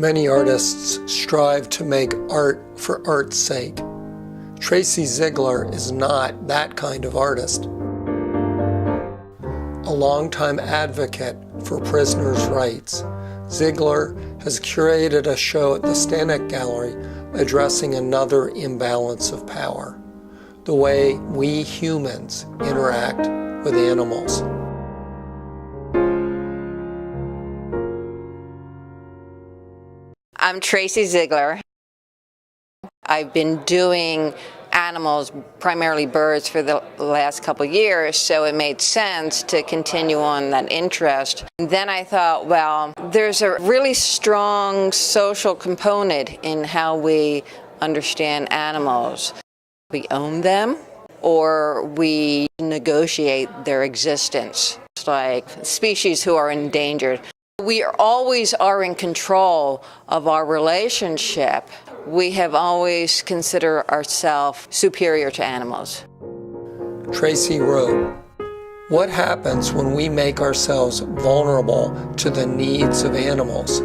Many artists strive to make art for art's sake. Treacy Ziegler is not that kind of artist. A longtime advocate for prisoners' rights, Ziegler has curated a show at the Stanek Gallery addressing another imbalance of power, the way we humans interact with animals. I'm Treacy Ziegler. I've been doing animals, primarily birds, for the last couple years, so it made sense to continue on that interest. And then I thought, well, there's a really strong social component in how we understand animals. We own them, or we negotiate their existence. It's like species who are endangered. We always are in control of our relationship. We have always considered ourselves superior to animals. Treacy wrote, "What happens when we make ourselves vulnerable to the needs of animals,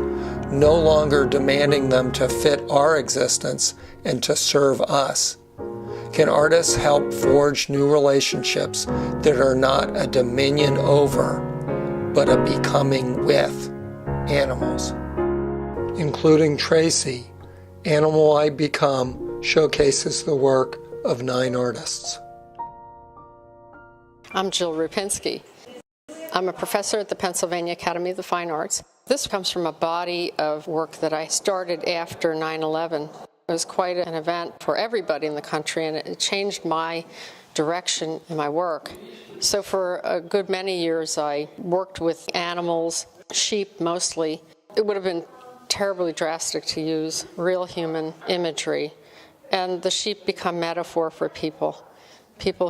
no longer demanding them to fit our existence and to serve us? Can artists help forge new relationships that are not a dominion over, but a becoming with animals?" Including Treacy, Animal I Become showcases the work of 9 artists. I'm Jill Rupinski. I'm a professor at the Pennsylvania Academy of the Fine Arts. This comes from a body of work that I started after 9/11. It was quite an event for everybody in the country, and it changed my direction in my work. So for a good many years, I worked with animals, sheep mostly. It would have been terribly drastic to use real human imagery, and the sheep become metaphor for people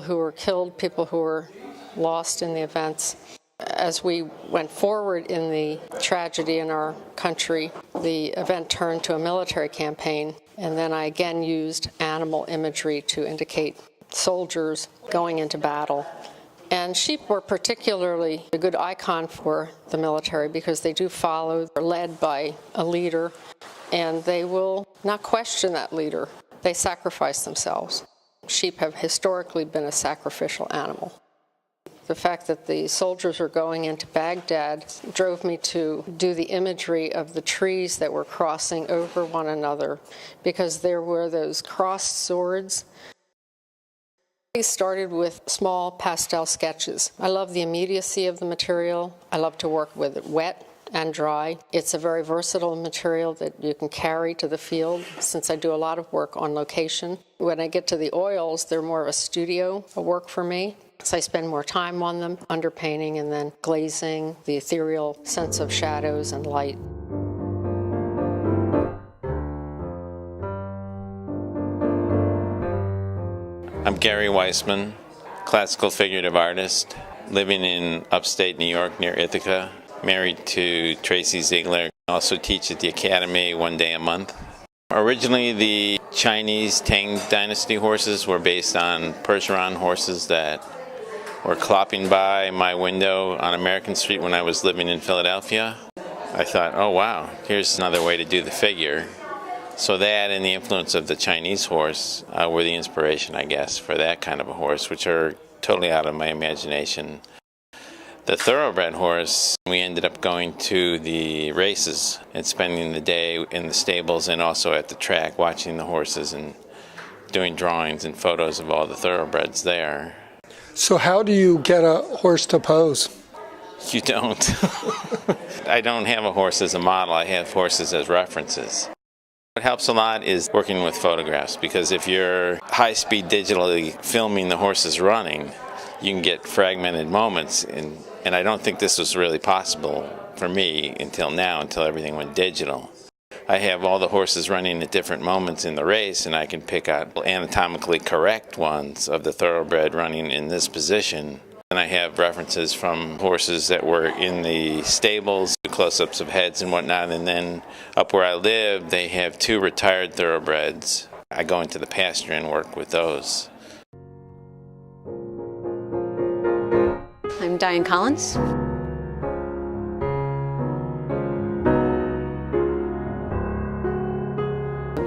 who were killed, people who were lost in the events. As we went forward in the tragedy in our country, the event turned to a military campaign, and then I again used animal imagery to indicate soldiers going into battle. And sheep were particularly a good icon for the military because they do follow, they're led by a leader, and they will not question that leader. They sacrifice themselves. Sheep have historically been a sacrificial animal. The fact that the soldiers were going into Baghdad drove me to do the imagery of the trees that were crossing over one another, because there were those crossed swords. I started with small pastel sketches. I love the immediacy of the material. I love to work with it wet and dry. It's a very versatile material that you can carry to the field, since I do a lot of work on location. When I get to the oils, they're more of a studio work for me, so I spend more time on them, underpainting and then glazing, the ethereal sense of shadows and light. I'm Gary Weissman, classical figurative artist, living in upstate New York near Ithaca, married to Treacy Ziegler. I also teach at the Academy one day a month. Originally, the Chinese Tang Dynasty horses were based on Percheron horses that were clopping by my window on American Street when I was living in Philadelphia. I thought, oh wow, here's another way to do the figure. So that and the influence of the Chinese horse were the inspiration, I guess, for that kind of a horse, which are totally out of my imagination. The thoroughbred horse, we ended up going to the races and spending the day in the stables and also at the track watching the horses and doing drawings and photos of all the thoroughbreds there. So how do you get a horse to pose? You don't. I don't have a horse as a model. I have horses as references. What helps a lot is working with photographs, because if you're high-speed digitally filming the horses running, you can get fragmented moments, and I don't think this was really possible for me until now, until everything went digital. I have all the horses running at different moments in the race, and I can pick out anatomically correct ones of the thoroughbred running in this position. And I have references from horses that were in the stables, close-ups of heads and whatnot, and then up where I live, they have 2 retired thoroughbreds. I go into the pasture and work with those. I'm Diane Collins.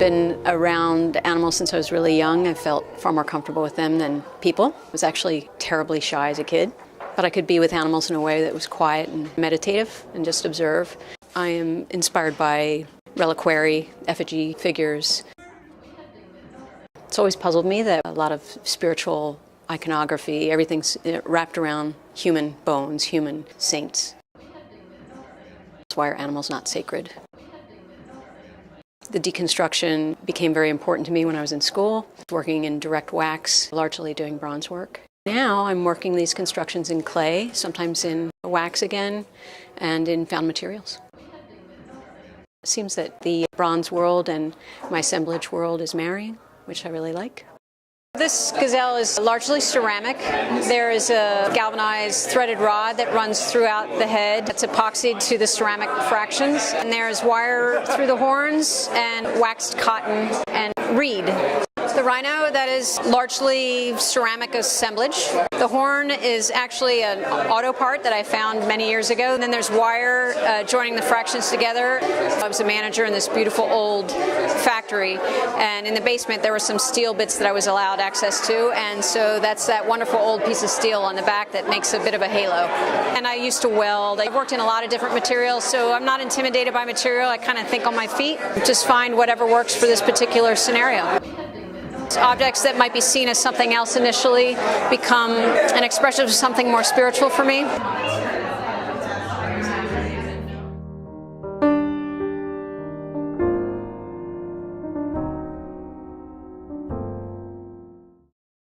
been around animals since I was really young. I felt far more comfortable with them than people. I was actually terribly shy as a kid, but I could be with animals in a way that was quiet and meditative and just observe. I am inspired by reliquary, effigy figures. It's always puzzled me that a lot of spiritual iconography, everything's wrapped around human bones, human saints. That's why are animals not sacred? The deconstruction became very important to me when I was in school, working in direct wax, largely doing bronze work. Now I'm working these constructions in clay, sometimes in wax again, and in found materials. It seems that the bronze world and my assemblage world is marrying, which I really like. This gazelle is largely ceramic. There is a galvanized threaded rod that runs throughout the head. It's epoxied to the ceramic fractions. And there's wire through the horns and waxed cotton and reed. The rhino, that is largely ceramic assemblage. The horn is actually an auto part that I found many years ago. And then there's wire joining the fractions together. I was a manager in this beautiful old factory, and in the basement there were some steel bits that I was allowed access to, and so that's that wonderful old piece of steel on the back that makes a bit of a halo. And I used to weld. I've worked in a lot of different materials, so I'm not intimidated by material. I kind of think on my feet, just find whatever works for this particular scenario. Objects that might be seen as something else initially become an expression of something more spiritual for me.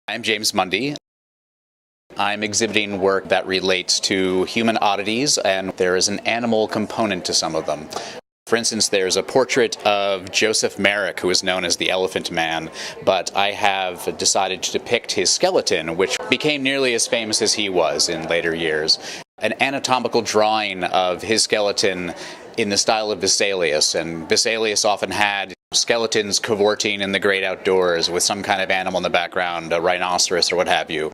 I'm James Mundy. I'm exhibiting work that relates to human oddities, and there is an animal component to some of them. For instance, there's a portrait of Joseph Merrick, who is known as the Elephant Man, but I have decided to depict his skeleton, which became nearly as famous as he was in later years. An anatomical drawing of his skeleton in the style of Vesalius, and Vesalius often had skeletons cavorting in the great outdoors with some kind of animal in the background, a rhinoceros or what have you.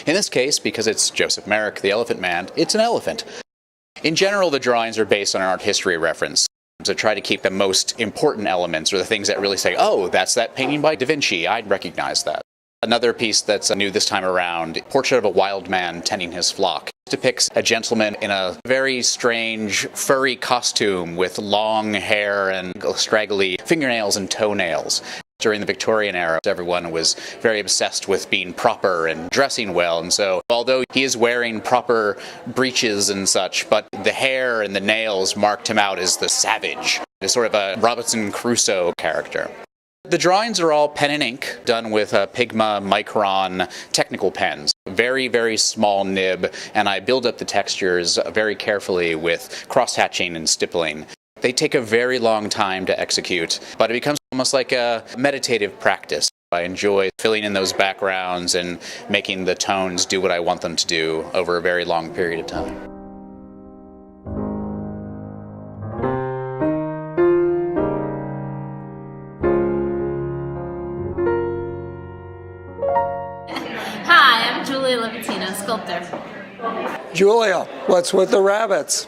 In this case, because it's Joseph Merrick, the Elephant Man, it's an elephant. In general, the drawings are based on an art history reference. So try to keep the most important elements, or the things that really say, oh, that's that painting by Da Vinci, I'd recognize that. Another piece that's new this time around, Portrait of a Wild Man Tending His Flock, depicts a gentleman in a very strange furry costume with long hair and straggly fingernails and toenails. During the Victorian era, everyone was very obsessed with being proper and dressing well, and so although he is wearing proper breeches and such, but the hair and the nails marked him out as the savage, as sort of a Robinson Crusoe character. The drawings are all pen and ink, done with Pigma Micron technical pens. Very, very small nib, and I build up the textures very carefully with cross-hatching and stippling. They take a very long time to execute, but it becomes almost like a meditative practice. I enjoy filling in those backgrounds and making the tones do what I want them to do over a very long period of time. Hi, I'm Julia Livatino, sculptor. Julia, what's with the rabbits?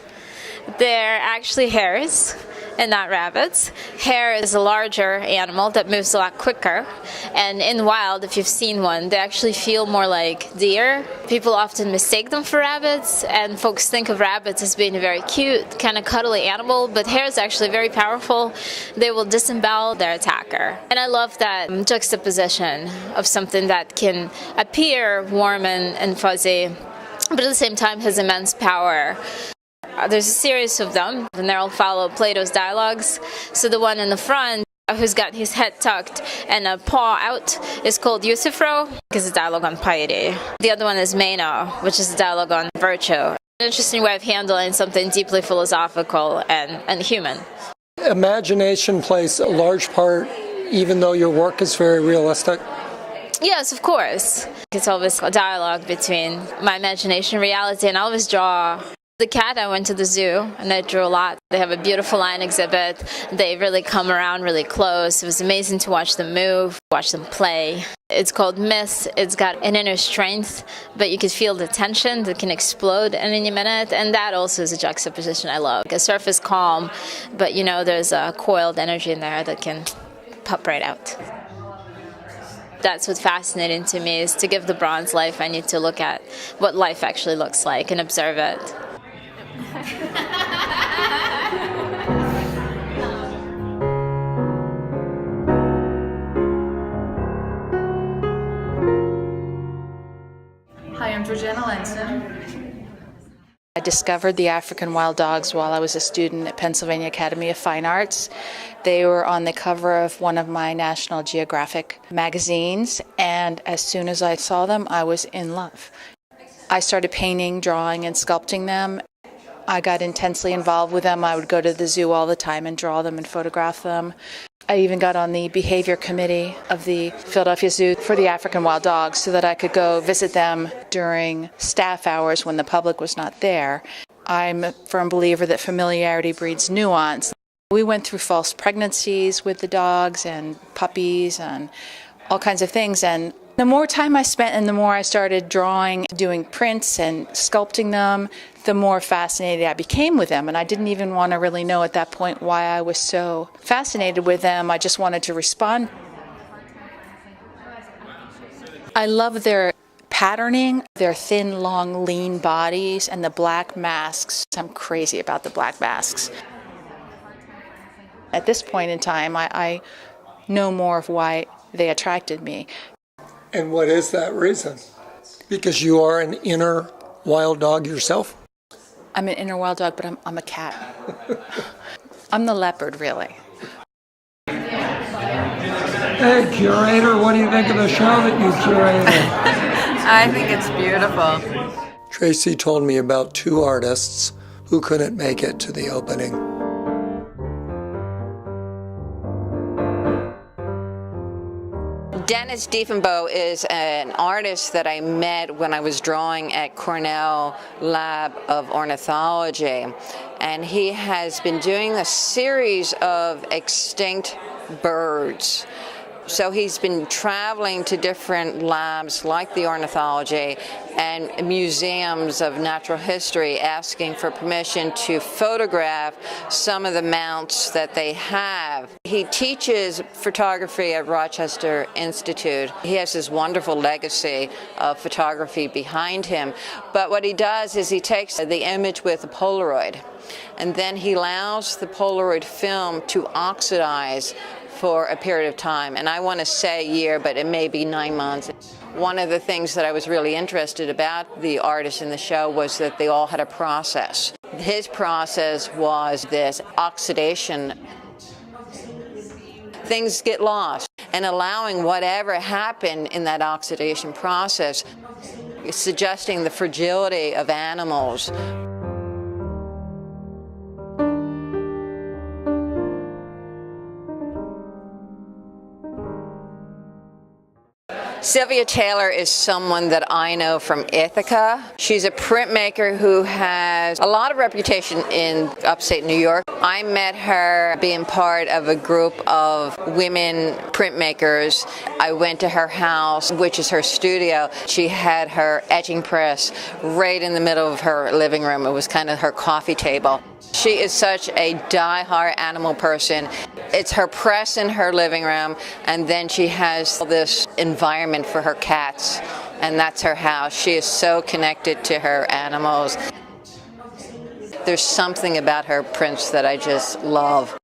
They're actually hares and not rabbits. Hare is a larger animal that moves a lot quicker, and in the wild, if you've seen one, they actually feel more like deer. People often mistake them for rabbits, and folks think of rabbits as being a very cute, kind of cuddly animal, but hare is actually very powerful. They will disembowel their attacker. And I love that juxtaposition of something that can appear warm and fuzzy, but at the same time has immense power. There's a series of them, and they all follow Plato's dialogues. So the one in the front, who's got his head tucked and a paw out, is called Euthyphro, because it's a dialogue on piety. The other one is Meno, which is a dialogue on virtue. An interesting way of handling something deeply philosophical and human. Imagination plays a large part, even though your work is very realistic. Yes, of course. It's always a dialogue between my imagination and reality, and I always draw. The cat, I went to the zoo, and I drew a lot. They have a beautiful lion exhibit. They really come around really close. It was amazing to watch them move, watch them play. It's called Myth. It's got an inner strength, but you can feel the tension that can explode at any minute, and that also is a juxtaposition I love. A surface calm, but there's a coiled energy in there that can pop right out. That's what's fascinating to me, is to give the bronze life, I need to look at what life actually looks like and observe it. Hi, I'm Georgiana Langston. I discovered the African wild dogs while I was a student at Pennsylvania Academy of Fine Arts. They were on the cover of one of my National Geographic magazines, and as soon as I saw them, I was in love. I started painting, drawing, and sculpting them. I got intensely involved with them. I would go to the zoo all the time and draw them and photograph them. I even got on the behavior committee of the Philadelphia Zoo for the African wild dogs so that I could go visit them during staff hours when the public was not there. I'm a firm believer that familiarity breeds nuance. We went through false pregnancies with the dogs and puppies and all kinds of things, and the more time I spent and the more I started drawing, doing prints and sculpting them, the more fascinated I became with them. And I didn't even want to really know at that point why I was so fascinated with them. I just wanted to respond. I love their patterning, their thin, long, lean bodies, and the black masks. I'm crazy about the black masks. At this point in time, I know more of why they attracted me. And what is that reason? Because you are an inner wild dog yourself? I'm an inner wild dog, but I'm a cat. I'm the leopard, really. Hey, curator, what do you think of the show that you curated? I think it's beautiful. Treacy told me about two artists who couldn't make it to the opening. Dennis Diefenbaugh is an artist that I met when I was drawing at Cornell Lab of Ornithology, and he has been doing a series of extinct birds. So he's been traveling to different labs like the ornithology and museums of natural history asking for permission to photograph some of the mounts that they have. He teaches photography at Rochester Institute. He has this wonderful legacy of photography behind him. But what he does is he takes the image with a Polaroid, and then he allows the Polaroid film to oxidize for a period of time. And I want to say a year, but it may be 9 months. One of the things that I was really interested about the artists in the show was that they all had a process. His process was this oxidation. Things get lost, and allowing whatever happened in that oxidation process, suggesting the fragility of animals. Sylvia Taylor is someone that I know from Ithaca. She's a printmaker who has a lot of reputation in upstate New York. I met her being part of a group of women printmakers. I went to her house, which is her studio. She had her etching press right in the middle of her living room. It was kind of her coffee table. She is such a die-hard animal person. It's her press in her living room, and then she has this environment for her cats, and that's her house. She is so connected to her animals. There's something about her prints that I just love.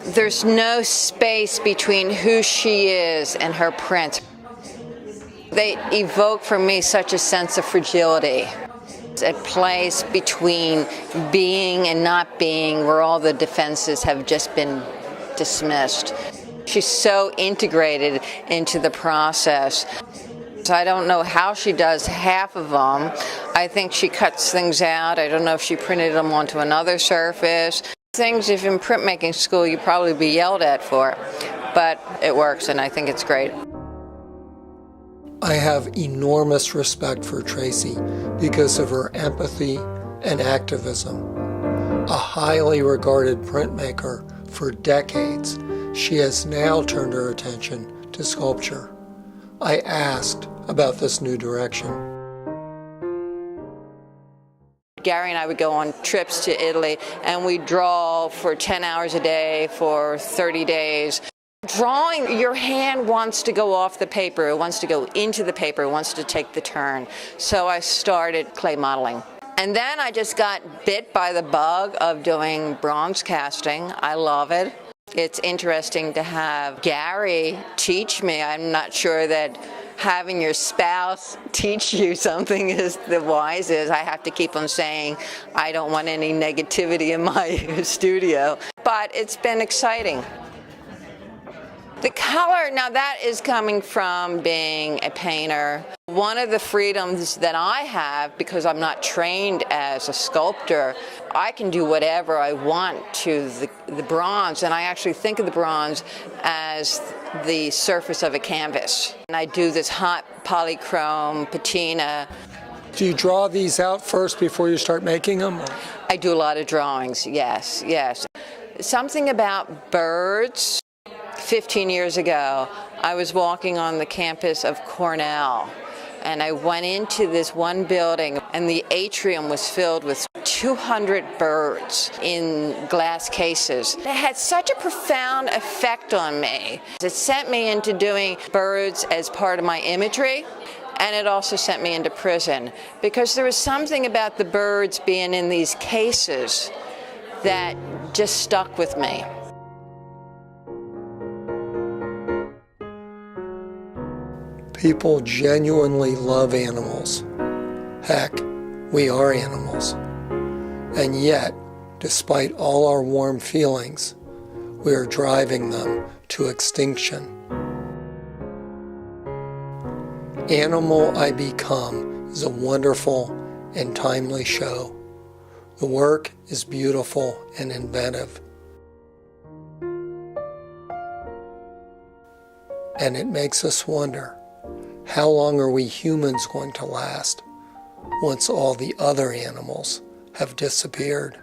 There's no space between who she is and her prints. They evoke for me such a sense of fragility. A place between being and not being, where all the defenses have just been dismissed. She's so integrated into the process. So I don't know how she does half of them. I think she cuts things out. I don't know if she printed them onto another surface. Things, if in printmaking school, you'd probably be yelled at for. But it works, and I think it's great. I have enormous respect for Treacy because of her empathy and activism. A highly regarded printmaker for decades, she has now turned her attention to sculpture. I asked about this new direction. Gary and I would go on trips to Italy, and we'd draw for 10 hours a day for 30 days. Drawing, your hand wants to go off the paper, it wants to go into the paper, it wants to take the turn. So I started clay modeling. And then I just got bit by the bug of doing bronze casting. I love it. It's interesting to have Gary teach me. I'm not sure that having your spouse teach you something is the wisest. I have to keep on saying I don't want any negativity in my studio. But it's been exciting. The color, now that is coming from being a painter. One of the freedoms that I have, because I'm not trained as a sculptor, I can do whatever I want to the bronze, and I actually think of the bronze as the surface of a canvas. And I do this hot polychrome patina. Do you draw these out first before you start making them? I do a lot of drawings, yes, yes. Something about birds. 15 years ago, I was walking on the campus of Cornell, and I went into this one building, and the atrium was filled with 200 birds in glass cases. It had such a profound effect on me. It sent me into doing birds as part of my imagery, and it also sent me into prison, because there was something about the birds being in these cases that just stuck with me. People genuinely love animals. Heck, we are animals. And yet, despite all our warm feelings, we are driving them to extinction. Animal I Become is a wonderful and timely show. The work is beautiful and inventive. And it makes us wonder, how long are we humans going to last once all the other animals have disappeared?